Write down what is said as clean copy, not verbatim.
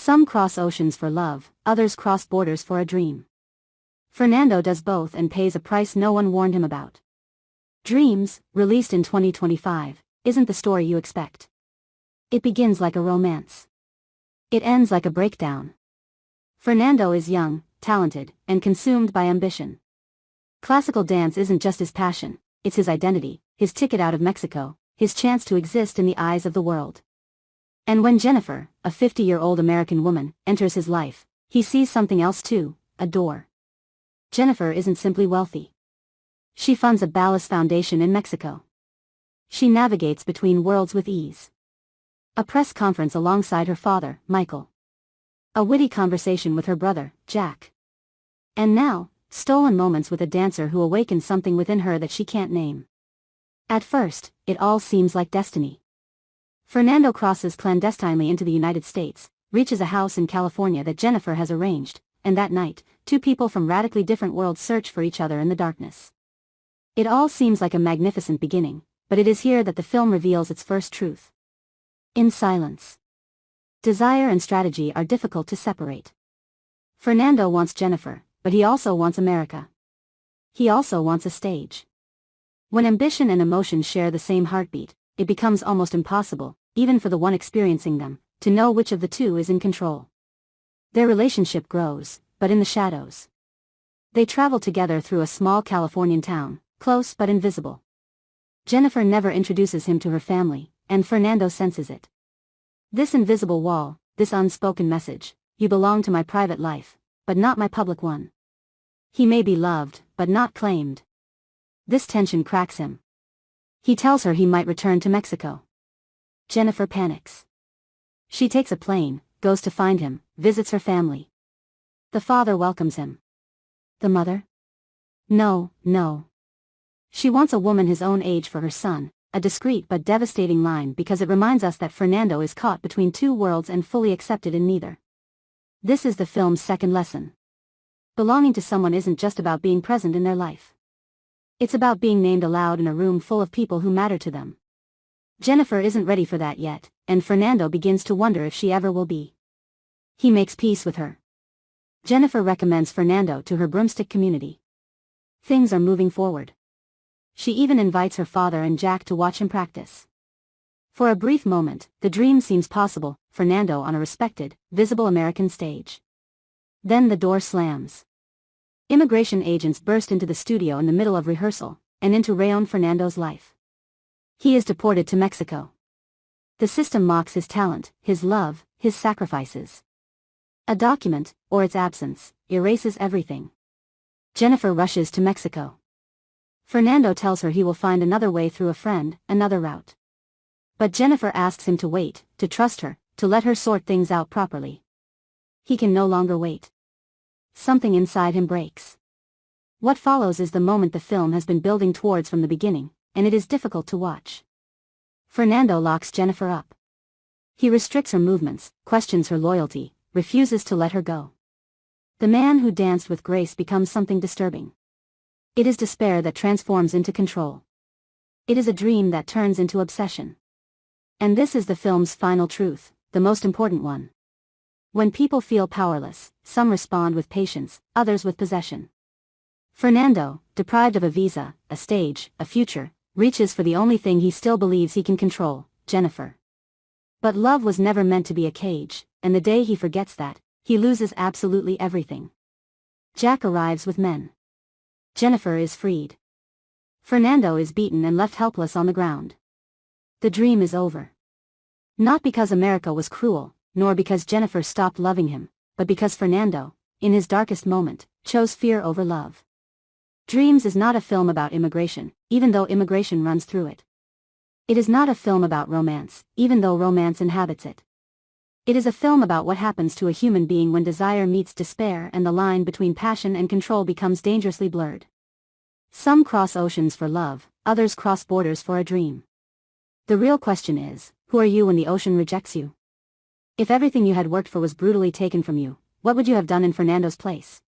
Some cross oceans for love, others cross borders for a dream. Fernando does both and pays a price no one warned him about. Dreams, released in 2025, isn't the story you expect. It begins like a romance. It ends like a breakdown. Fernando is young, talented, and consumed by ambition. Classical dance isn't just his passion, it's his identity, his ticket out of Mexico, his chance to exist in the eyes of the world. And when Jennifer, a 50-year-old American woman, enters his life, he sees something else too, a door. Jennifer isn't simply wealthy. She funds a Ballas Foundation in Mexico. She navigates between worlds with ease. A press conference alongside her father, Michael. A witty conversation with her brother, Jack. And now, stolen moments with a dancer who awakens something within her that she can't name. At first, it all seems like destiny. Fernando crosses clandestinely into the United States, reaches a house in California that Jennifer has arranged, and that night, two people from radically different worlds search for each other in the darkness. It all seems like a magnificent beginning, but it is here that the film reveals its first truth. In silence. Desire and strategy are difficult to separate. Fernando wants Jennifer, but he also wants America. He also wants a stage. When ambition and emotion share the same heartbeat, it becomes almost impossible, even for the one experiencing them, to know which of the two is in control. Their relationship grows, but in the shadows. They travel together through a small Californian town, close but invisible. Jennifer never introduces him to her family, and Fernando senses it. This invisible wall, this unspoken message, you belong to my private life, but not my public one. He may be loved, but not claimed. This tension cracks him. He tells her he might return to Mexico. Jennifer panics. She takes a plane, goes to find him, visits her family. The father welcomes him. The mother? No. She wants a woman his own age for her son, a discreet but devastating line because it reminds us that Fernando is caught between two worlds and fully accepted in neither. This is the film's second lesson. Belonging to someone isn't just about being present in their life. It's about being named aloud in a room full of people who matter to them. Jennifer isn't ready for that yet, and Fernando begins to wonder if she ever will be. He makes peace with her. Jennifer recommends Fernando to her broomstick community. Things are moving forward. She even invites her father and Jack to watch him practice. For a brief moment, the dream seems possible, Fernando on a respected, visible American stage. Then the door slams. Immigration agents burst into the studio in the middle of rehearsal, and into Rayon Fernando's life. He is deported to Mexico. The system mocks his talent, his love, his sacrifices. A document, or its absence, erases everything. Jennifer rushes to Mexico. Fernando tells her he will find another way through a friend, another route. But Jennifer asks him to wait, to trust her, to let her sort things out properly. He can no longer wait. Something inside him breaks. What follows is the moment the film has been building towards from the beginning, and it is difficult to watch. Fernando locks Jennifer up. He restricts her movements, questions her loyalty, refuses to let her go. The man who danced with grace becomes something disturbing. It is despair that transforms into control. It is a dream that turns into obsession. And this is the film's final truth, the most important one. When people feel powerless, some respond with patience, others with possession. Fernando, deprived of a visa, a stage, a future, reaches for the only thing he still believes he can control, Jennifer. But love was never meant to be a cage, and the day he forgets that, he loses absolutely everything. Jack arrives with men. Jennifer is freed. Fernando is beaten and left helpless on the ground. The dream is over. Not because America was cruel, nor because Jennifer stopped loving him, but because Fernando, in his darkest moment, chose fear over love. Dreams is not a film about immigration, even though immigration runs through it. It is not a film about romance, even though romance inhabits it. It is a film about what happens to a human being when desire meets despair and the line between passion and control becomes dangerously blurred. Some cross oceans for love, others cross borders for a dream. The real question is, who are you when the ocean rejects you? If everything you had worked for was brutally taken from you, what would you have done in Fernando's place?